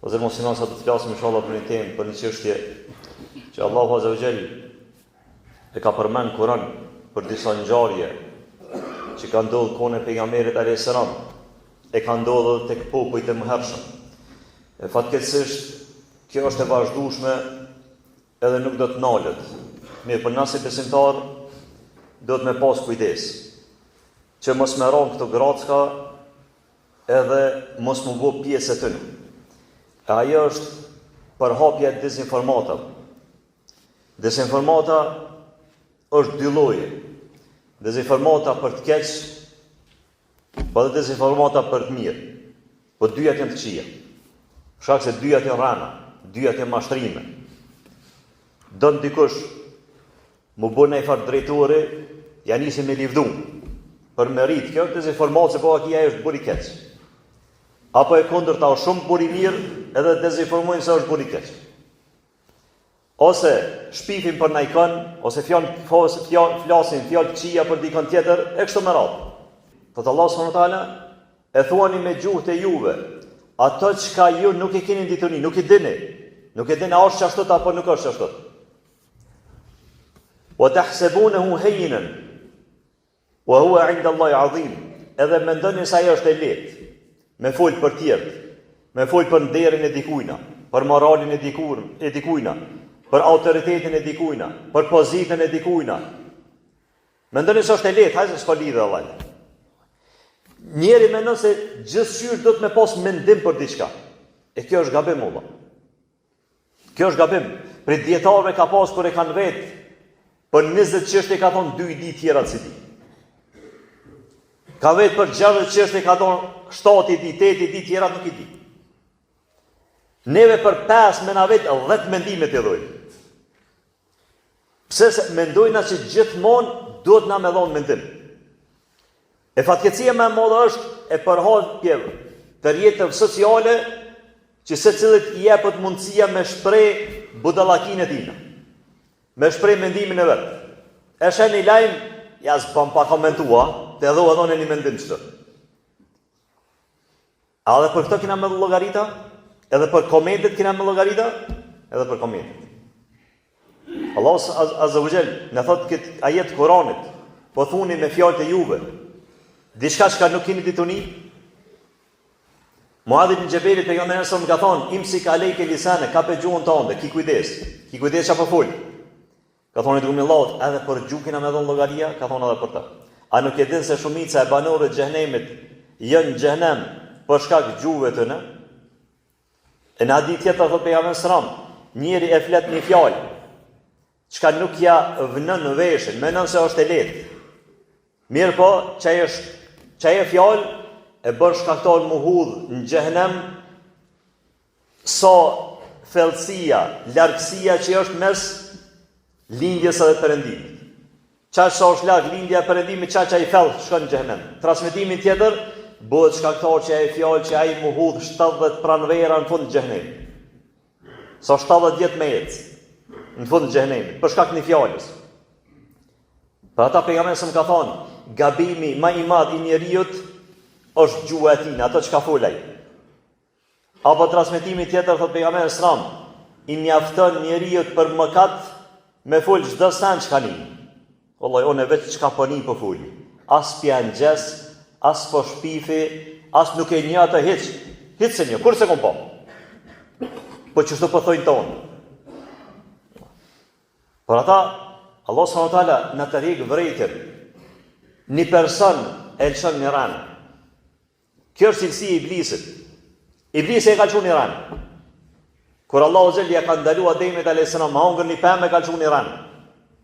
Ose musliman sa të flasim inshallah për një temë, për një çështje që Allahu Azza wa Jall e ka përmend në Kur'an për disa ngjarje që kanë ndodhur kohën e pejgamberit alayhis salam, e kanë ndodhur tek popujt e mëhershëm. E fatkeqësisht kjo është e vazhdueshme edhe nuk do të ndalet. Mirë, për na si besimtar do të me pas kujdes që mos më ron këto gracka edhe mos më bë pjesë e tyre. Ajo është përhapja e dezinformatave. Dezinformata është dy lloje. Dezinformata për të keq, po dhe dezinformata për të mirë. Po dyjat janë të këqija. Shkak se dyjat janë rana, dyjat janë mashtrime. Don dikush më bën ai fat drejtori, ja nisi me livdu. Për merit, kjo dezinformatë se po akia është buri keq. Apo e kundërta është shumë buri mirë, edhe dezinformojnë se është buri keq. Ose shpifin për najkon, ose flasin fjalë këqija për dikon tjetër, e kështu me radhë. Thotë Allah subhanahu wa taala, e thuani me gjuhët e juve, ato çka ju nuk e keni dituni, nuk i dini. Nuk e dini a është ashtu apo nuk është ashtu. Wa tahsabunahu hayyinan wa huwa 'inda Allahi 'azim. Edhe mendoni se ajo është e lehtë. Me fol për tjerë, me fol për nderin e dikujna, për moralin e dikujna, për autoritetin e dikujna, për pozitën e dikujna. Mendoni se është e lehtë, hajde s'ka lidhje vallaj. Njeri mendon se gjithçysh do të me pas mendim për diçka. E kjo është gabim valla. Kjo është gabim. Për dietarëve ka pas kur e kanë vetë, për 20 çështje ka thonë 2 ditë tjera si di. Ka vetë për 60 çështje ka thonë 7 ditë, 8 ditë tjera nuk i di. Neve për 5 me na vetë 10 mendime të dhojnë. Pse se mendojna që gjithmonë duhet na me dhonë mendim. E fatkeqësia më e madhe është e përhapje të rrjeteve sociale që secilit i jepet mundësia me shpreh budallakinë e tij. Me shpreh mendimin e vet. E shën i lajm, ja s'bëm pa komentua, të dhua dhonë një mendim çto. A dhe për këto kina me llogarita? Edhe për komentet kina me llogarita? Edhe për komentet. Allah Azza wa Jall në thotë këtë ajet Kuranit, po thuni me fjalët e juve, diçka që nuk keni dituni. Muadh ibn Jabelit pejgamberi sa më ka thonë, imsik alejke lisane, ka pe gjuhën tënde, ki kujdes çfarë fol. Ka thonë dukmi Allahut, edhe për gjuhën kina me dhon llogaria, ka thonë edhe për ta. A nuk e din se shumica e banorëve të xhenemit janë në xhenem për shkak të gjuhëve tyre? E në hadith tjetër thotë pejgamberi sallam, njeri e flet një fjalë, çka nuk ja vënon në veshën, mendon se është e lehtë. Mirë po, çaja fjalë e bën shkaktar mu hudh në xhenem sa thellësia, largësia që është mes lindjes edhe perëndimit. Çaj sa është larg lindja e perëndimit, çaj i thellë shkon në xhenem. Transmetimin tjetër bëhet shkaktar që ai fjalë që ai mu hudh 70 pranvera në fund të xhenemit. Sa 70 vjet me ecë në fund të xhenemit, për shkak të një fjalës. Për ata pejgamberi sa më ka thonë, gabimi më i madh i njeriut është gjuha e tij, ato çka fol ai. Apo transmetimi tjetër thotë pejgamberi sallam, i mjafton njeriu për mëkat me fol çdo san çka ni. Wallahi unë vetë çka po ni po fol. As pjangjes, as po shpifi, as nuk e njeh atë hiç. Hiç se një, kurse kom po. Po çështë po thojnë tonë. Por ata Allah subhanahu wa taala na tërheq vërejtën. Një person e lëshon në Iran. Kjo është cilësia e iblisit. Iblisi e ka çuar në Iran. Kur Allahu xhelli ja ka ndaluar Ademit alayhis salam hongër një pemë ka çuar në Iran.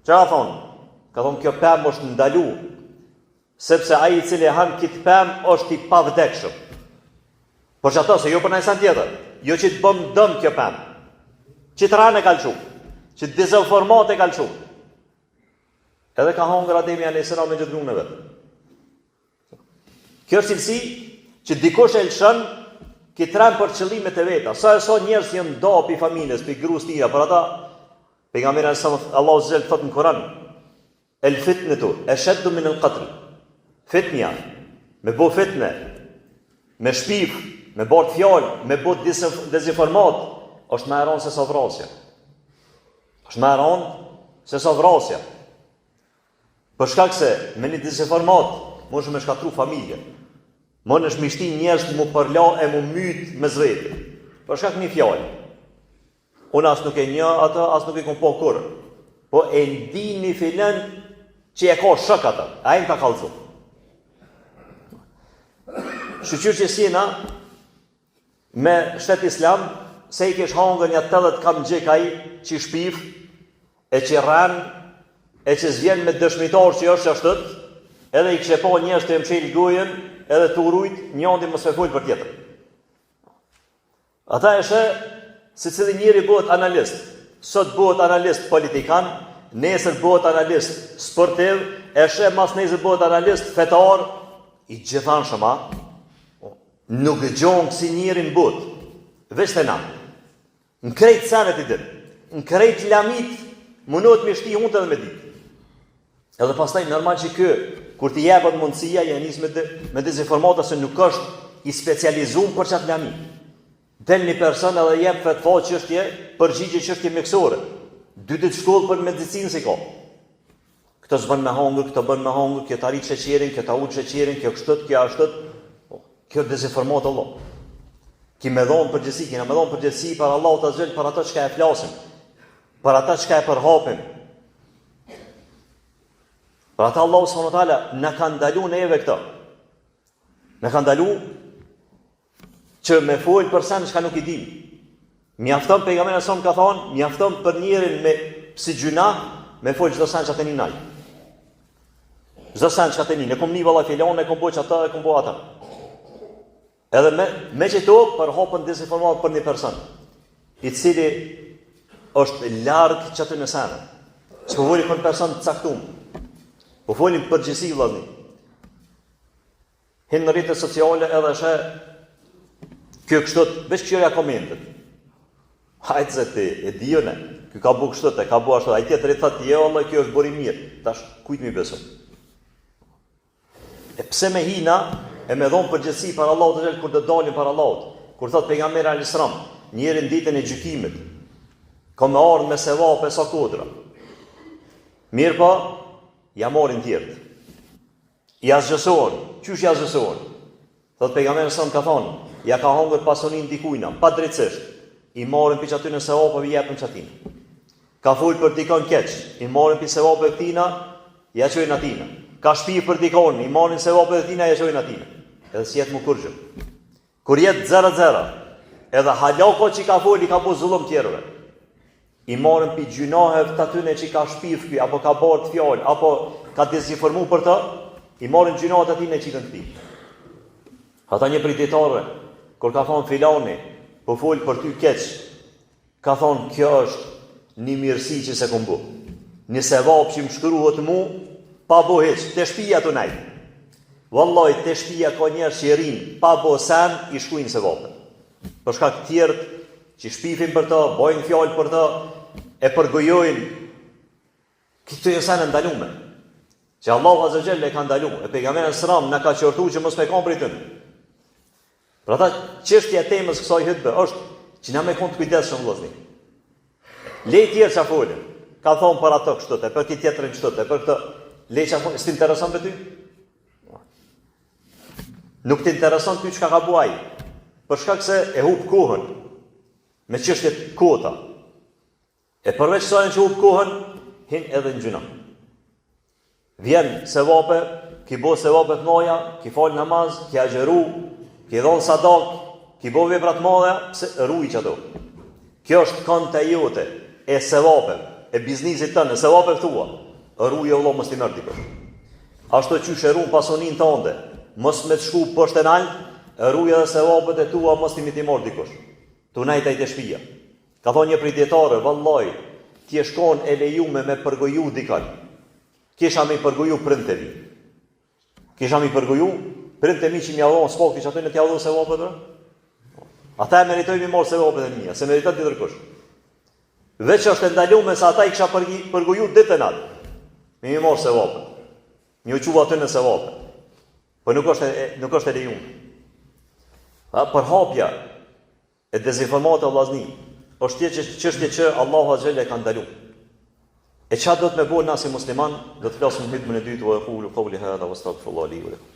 Çfarë thon? Ka thonë kjo pemë është ndalu, sepse ai i cili han këtë pemë është i pavdekshëm. Por çato se jo për nëse tjetër, jo që të bëm dëm kjo pemë. Që të ranë e kalçu, që të dezinformate e kalçu. Edhe ka hongër Ademi alayhis salam me gjithë gjuhën e vet. Kjo është cilësi që dikush e lëshon këtë ran për qëllimet e veta. Sa njerëz janë dopi familjes, për gruas tira, por ata pejgamberi Allahu xhel thot në Kur'an, el fitnatu ashaddu min al qatl. Fitnia, me bo fitne, me shpif, me bërë fjalë, me bërë dezinformat, është më e rëndë se sa vrasja. Është më e rëndë se sa vrasja. Për shkak se me një dezinformat, mund me shkatru familje. Mund është mishti njerëz mu përla e mu myt me zvete. Për shkak një fjalë. Unë as nuk e një atë, as nuk e kom po kurrë. Po e ndi një filen që e ka shok atë, a e më ka kallëzu. Shqyqyr që sina, me shtet islam, se i kesh hangër një 80 kam gjekaj që i shpif, e që rran, e që zvjen me dëshmitar që është ashtët, edhe i kështë po njështë të mshel gojen, edhe të urujt, njëndi më sfefull për tjetër. Ata eshe, se cili njëri bëhet analist, sot bëhet analist politikan, nesër bëhet analist sportiv, eshe mas nesër bëhet analist fetar, i gjithan shëma, nuk gjongë si njëri në botë, veç të na. Në krejt sanet i ditë, në krejt lamit, mundohet me shti huntë edhe me ditë. Edhe pastaj normal që kë, kur t'i jepet mundësia, janë nis me dezinformata se nuk është i specializuar për çat lami. Del një person edhe jep fatva çështje, përgjigje çështje mjekësore. 2 ditë shkollë për medicinë si ka. Këtë s'bën me hangër, këtë bën me hangër, kjo arrit sheqerin, kjo ul sheqerin, kjo kështët, kjo ashtët. Kjo dezinformat Allah. Ki me dhonë përgjësi, kina me dhonë përgjësi për Allah të zhëllë, për ata që ka e flasim, për ata që ka e përhapim. Për ata Allah s.w.t. në ka ndalu neve këta. Në ka ndalu që me folë për sen që ka nuk i dim. Mjafton pejgamberi sa më ka thonë, mjafton për njerin me si gjuna, me folë çdo sen që atë një naj. Çdo sen që atë një, ne kom një valla filon, ne kom bo që ata, ne kom bo ata. Edhe me që to, për hapën dezinformat për një person, i cili është largë që atë në senë. Që po voli për një person të caktum. Po folim përgjësi vllazni. Hinë në rrjetet sociale edhe shë kjo kështot, veç kështoja komentet. Hajtë se ti, e dijone, kjo ka bu kështot, e ka bu ashtot, a i tjetër i thëtë, jo Allah, kjo është bori mirë. Tash, kujt mi besu? E pse me hina, e me dhonë përgjësi për Allah të gjelë, kur të dalin për Allah, kur thëtë pejgamberi alayhis salam, njerën ditën e gjykimit, ka me ardhë me sevap e sa kodra. Mirë pa, ja morin tjertë. I azgjësohen. Qysh i azgjësohen? Thot pejgamberi sa më ka thonë, ja ka hongër pasonin dikujna, pa drejtësisht. I morin për që aty në sevapëve i jepën qatina. Ka full për dikon keq, i morin për sevapëve këtina, ja qojnë atina. Ka shpi për dikon, i morin sevapëve këtina, ja qojnë atina. Edhe si jetë më kurgjëm. Kur jetë 0-0, edhe halako që ka full, i ka po zullum tjerëve. I marën për gjunahev të atyne që ka shpif këj, apo ka barë të fjallë, apo ka dezinformu për të, i marën gjunahet atyne që i të në këti. Ata një prititare, kur ka thonë filani, po folë për ty keq, ka thonë kjo është një mirësi që se këmbu. Një sevap që më shkruhet mu, pa bo heq, të shpija të najtë. Vallaj, të shpija ka njerë që i rinë, pa bo sen, i shkujnë sevapën. Përshka këtë tjertë, që shpifin për të, bojnë fjallë për të, e përgojojnë, këtë e sen e ndalume. Që Allah Azza wa Jalla e ka ndalume, e pejgamberi s.a.s. në ka qërtu që mos me kam për i tënë. Për ata, çështja e temës kësaj hutbe është që na me kon të kujdesshëm vëllazni. Lej tjerë që a folin, ka thonë për ato kështët, e për këtë tjetërin kështët, e për këtë, lej që a folin, s'ti intereson për ty? Nuk të intereson ty që ka buaj, për shkak se e hub kohën, me çështjet kota. E përveç sajnë që hub kohën, hin edhe në gjuna. Vjen sevape, ki bo sevape të moja, ki fal namaz, ki agjeru, ki dhonë sadak, ki bo veprat moja, se ruj që ato. Kjo është kënd të jote, e sevape, e biznisit tënë, e sevape tua, ruj e Allah mos t'i mërë dikër. Ashtu që shërun pasonin tënde, mos me të shku poshtë e nalë, ruj edhe sevapet e tua mos t'i mërë dikër. Tu najta i të shpija. Ka thonë një pritjetare, vallaj, ti e shkon e lejume me përgoju dikan. Kisha me i përgoju prind të mi. Kisha me i përgoju prind të mi që mi adhonë s'pokti që aty në t'ja adhonë se vapët rë. Ata e meritoj mi morë se vapët e mija, se meritat të dërkush. Veç është ndalume se ata i kisha përgoju ditën atë. Mi morë se vapët. Mi u quva aty në se vapët. Për nuk është e lejume. Përhapja e dezinformatës vllazni është çështje që Allahu azza e ka ndaluar. E çfarë do të më bëjë na si musliman? Do të flasim hutbën e dytë wa aqulu qawli hadha wastaghfirullaha li wa lakum.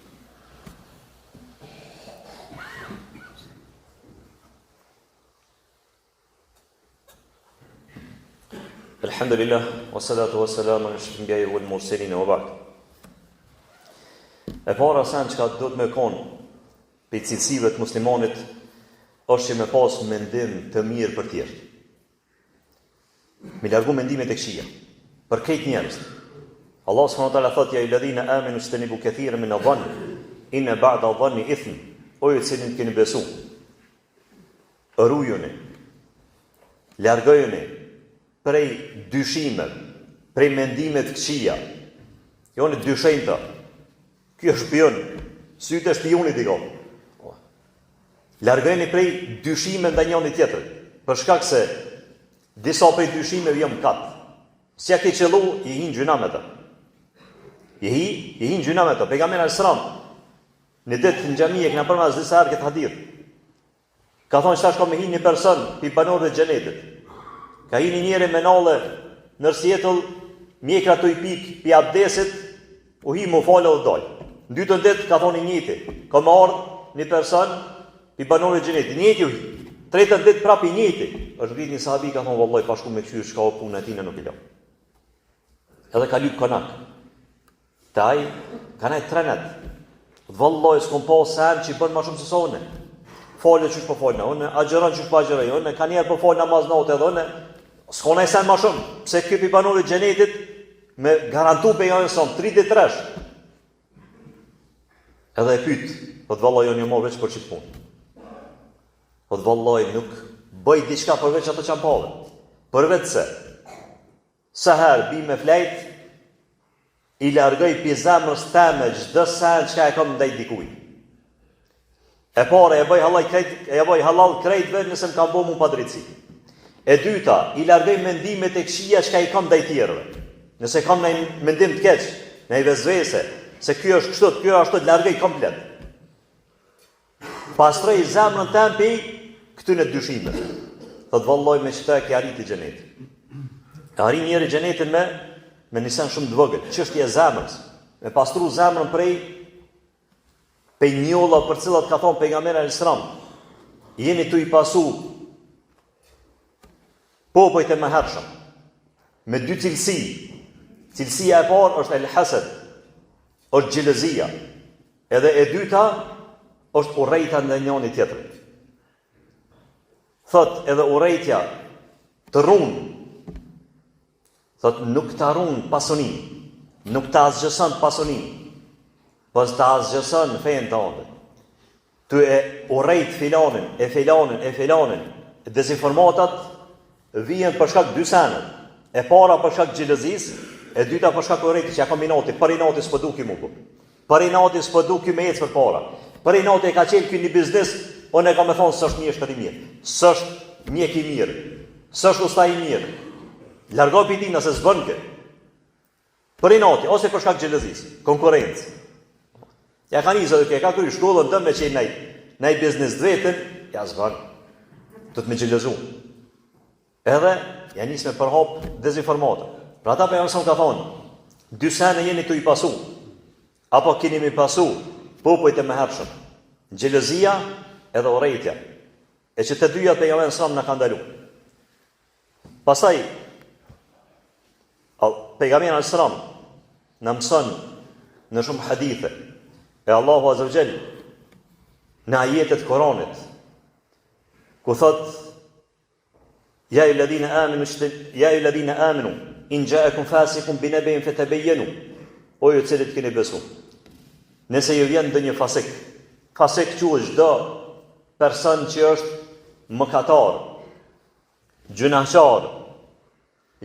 Alhamdulillah wassalatu wassalamu ala ashrafil anbiya'i wal mursalin wa ba'd. E para sa çka do të më kon për cilësive të muslimanit është që me pas mendim të mirë për tjerë. Me largu mendimet e këqija për këtë njerëz. Allah subhanahu wa taala thotë ja alladhina amanu istanibu kathiran min adh-dhann inna ba'da adh-dhanni ithm. O ju që keni besu, rujuni, largojuni prej dyshimeve, prej mendimeve të këqija. Jo në dyshejta. Ky është shpion, sytë e shpionit i ka. Largojeni prej dyshimeve ndaj njëri tjetrit, për shkak se disa prej dyshimeve janë kat. Si ke qellu i hin gjuna me të. I hin gjuna me të. Pejgamberi sallallahu në ditë në xhami e kena përmas disa herë këtë hadith. Ka thonë çfarë ka me hin një person pi banorëve të xhenetit. Ka hin një njeri me nalle në sjetëll, mjekra të i pik pi abdesit, u hi më falë dhe dal. Në dytën ditë ka thonë i njëti, ka më ardhë një person pi banorëve të xhenetit. Njëti u hi. Tretën ditë prap i njëti. Është vrit një sahabi ka thonë vallai pashku me qysh ka punë e tina nuk i lë. Edhe ka lyp konak. Taj kanë 3 net. Vallai s'kom pa sen që i bën më shumë se sa unë. Falë çish po falna, unë agjeron çish po agjeroj, unë kanë herë po fal namaz natë edhe unë s'kon ai sen më shumë, pse ky pi banorëve të xhenetit me garantu pe janë son 33. Edhe e pyet, po vallai unë më veç për çit punë. Po vallai nuk bëj diçka përveç ato që pave. Përveç se sa herë bi me flejt i largoj pi zemrës teme çdo sen që e kam ndaj dikujt. E para e bëj halal krejt vetë nëse më kam bëu pa drejtësi. E dyta, i largoj mendimet e këqija që i kam ndaj tjerëve. Nëse kam një mendim të keq, një vezvese, se ky është kështu, ky është ashtu, largoj komplet. Pastroj zemrën teme pi këtyre dyshimeve. Thot vallai me çfarë ke arriti xhenetin. Ka arrin njëri xhenetin me një sen shumë të vogël, çështja e zemrës, me pastru zemrën prej njolla për cilat ka thonë pejgamberi alayhis salam, jeni tu i pasu popujt e mëhershëm me 2 cilësi. Cilësia e parë është el hasad, është xhelozia. Edhe e dyta është urrejtja ndaj njëri tjetrit. Thot edhe urrejtja të rrunë. Thot nuk të arrun pasonin, nuk të azgjëson pasonin, pas të azgjëson fejnë të ande. Të e urejt filanin, dezinformatat vijen për shkak 2 senet. E para për shkak xhelozis, e dyta për shkak urejtit që ja kam inati, për inati s'po duki mu. Për inati s'po duki me ecë për para. Për inati e ka qenë ky një biznes, unë e ka me thonë s'është mjeshtër i mirë, s'është mjek i mirë, s'është ustaj i mirë. Largo për ti nëse s'bën këtë. Për inati, ose për shkak xhelozis, konkurrencë. Ja ka njëzë dhe ka kërë shkollën dëmë me qenë nej biznes të vetën, ja s'bën. Do të me xhelozu. Edhe, ja njësë me përhap dezinformata. Pra ta për jamësëm ka thonë, 2 sene jeni të i pasu, apo keni mi pasu, popujt e mëhershëm, xhelozia edhe urrejtja. E që të dyja për jamësëm në ka ndalu. Pastaj, pejgamberi alayhis salam na mëson në shumë hadithe e Allahu azza wa jall në ajetet Koranit ku thot ja ayyuhalladhina amanu in ja'akum fasiqun binaba'in fatabayyanu o ju cilët keni besu nëse ju vjen ndonjë fasik quhet çdo person që është mëkatar gjunahçar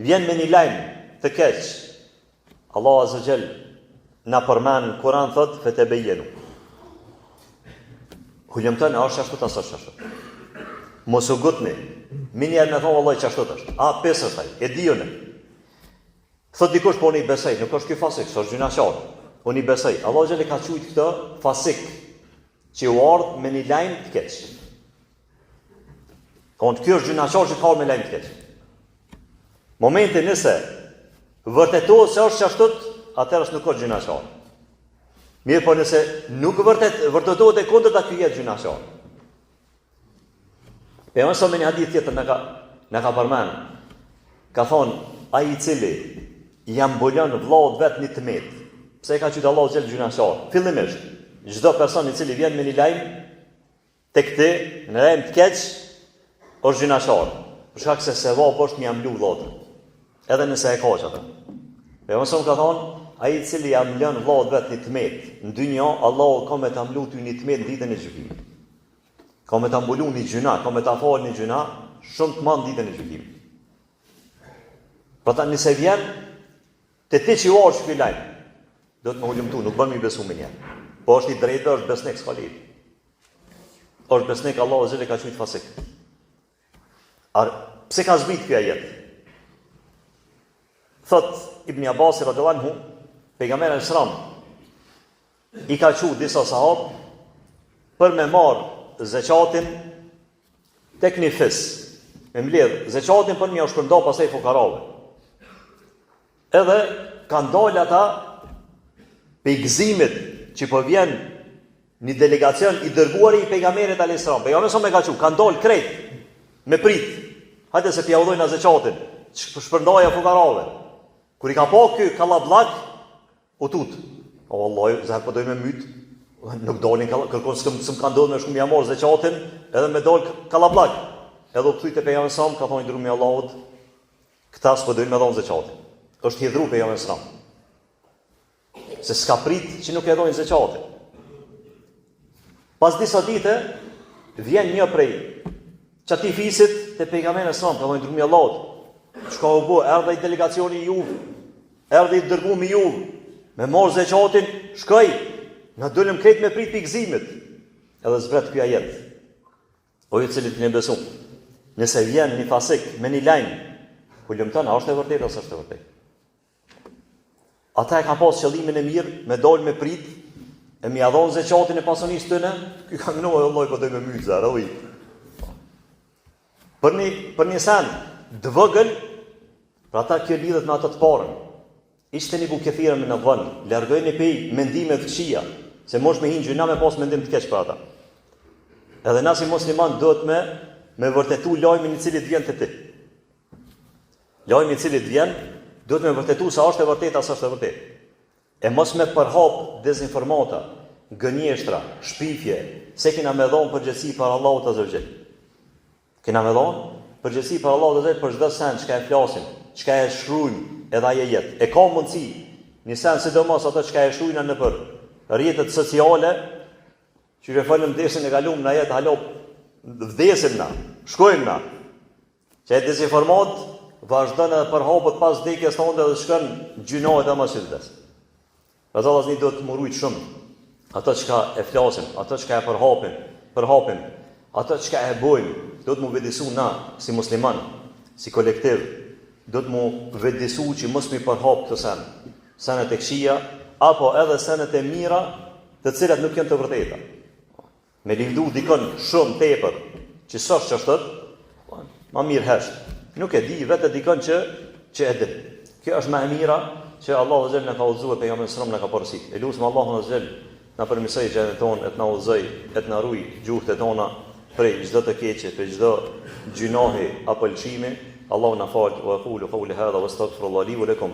vjen me një lajm të keq. Allah azza jall na përmend në Kur'an thot fatabayyanu. Hulumtan është ashtu ta sosh ashtu. Mos u gutni. Minja më thon vallahi çashtu është. A 5 është ai. E di unë. Thot dikush po unë i besoj, nuk është ky fasik, është gjunaqar. Unë i besoj. Allah xhel ka thujt këtë fasik që u ardh me një lajm të keq. Kjo është gjynaqar që ka me lajm të keq. Momente nëse vërtetohet se është qashtut, atëherë nuk është gjynaqar. Mirë, po nëse nuk vërtetohet e kundërta, ky jetë gjynaqar. Pejgamberi me një hadith tjetër na ka përmend. Ka thonë, ai i cili ja mbulon vllaut vet një tmet, pse e ka qytë Allahu xhel gjynaqar? Fillimisht, çdo person i cili vjen me një lajm tek ti, në lajm të keq, është gjynaqar. Për shkak se sevap është më mblu vllaut. Edhe nëse e ka atë. Pejgamberi ka thonë, ai i cili ja mbulon vllaut vet një tmet, në dynjë Allahu ka me ta mblu ty një tmet ditën e gjykimit. Ka me ta mbulu një gjuna, ka me ta falë një gjuna, shumë të madh ditën e gjykimit. Pra ta nëse vjen te ti që u arsh ky lajm, do të më hulumtu, nuk bën më besu me një. Po është i drejtë, është besnik s'ka lidhje. Është besnik, Allahu xhel e ka thujt fasik. Pse ka zbrit ky ajet? Thot Ibn Abbas radhiyallahu anhu, pejgamberi sallallahu i ka thujt disa sahabë për me marr zeqatin tek një fis. Me mbledh zeqatin për më u shpërnda pastaj fukarave. Edhe kanë dalë ata pe gëzimit që po vjen një delegacion i dërguar i pejgamberit alayhis salam. Pejgamberi sa më ka thënë, kanë dalë krejt me prit. Hajde se pja udhojnë zeqatin, shpërndaja fukarave. Kur i ka pa ky kallabllak, u tut. O Allah, zë po dojmë myt. Nuk dalin kërkon s'm ka ndodhur me shumë ja marr zeqatin, edhe me dal kallabllak. Edhe u kthy te pejgamberi sa ka thonë dërgumi Allahut, këta s'po dojnë me dhon zeqatin. Është hidhru pejgamberi sa. Se s'ka prit që nuk e dhojnë zeqatin. Pas disa dite vjen një prej çati fisit te pejgamberi sa, ka thonë dërgumi Allahut. Çka u bë? Erdhi delegacioni i juve. Erdhi dërgumi i juve. Me marr zeqatin, shkoj. Na dolëm krejt me prit pikëzimit. Edhe zbret ky ajet. O ju cilit ne beson. Nëse vjen një fasik me një lajm, hulumton, a është e vërtetë ose është e vërtetë? Ata e kanë pas qëllimin e mirë, me dal me prit, e mi dhon zeqatin e pasonisë tyne, ky ka ngënuar Allah po do me myza, roi. Për një sen dvogël, për ata kjo lidhet me ato të parën. Ishte një bukethira me në vënd, largojnë pej mendime të këqija, se mosh me hinë gjyna me pas mendim të keq për ata. Edhe na si musliman duhet me vërtetu lajmin i cili të vjen të ti. Lajmi i cili të vjen, duhet me vërtetu sa është e vërtetë, as është e vërtetë. E mos me përhap dezinformata, gënjeshtra, shpifje, se kena me dhonë përgjithësi për Allahut azza wa jall. Kena me dhonë përgjithësi për Allahut azza wa jall për çdo sen çka e flasim, çka e shrujmë edhe ajo jetë. E ka mundësi, një sen sidomos ato çka e shrujna në për rrjetet sociale, që e falëm desin e kalum na jetë halop vdesim na, shkojmë na. Që e dezinformat vazhdon edhe përhapet pas vdekjes tonë dhe shkon gjynohet ama shildes. Pazallas një do të murujt shumë. Ato çka e flasim, ato çka e përhapim, ato çka e bojmë, do të mu vedisu na si musliman, si kolektiv, do të mu vedisu që mos mi përhap të senet e këqija, apo edhe senet e mira, të cilat nuk janë të vërteta. Me lindu dikon shumë tepër, që s'është çështot, ma mirë hesht. Nuk e di, vetë dikon që e di. Kjo është më e mira që Allahu azza wa jalla na ka udhëzuar pejgamberin sallallahu alaihi wasallam na ka porositë. E lutem Allahun azza wa jalla na permesoj xhenet ton, et na udhëzoj, et na ruaj gjuhët tona prej çdo të keqe, prej çdo gjunohi apo lëshimi. Allahu na fal wa aqulu qawli hadha wastaghfirullahi li wa lakum.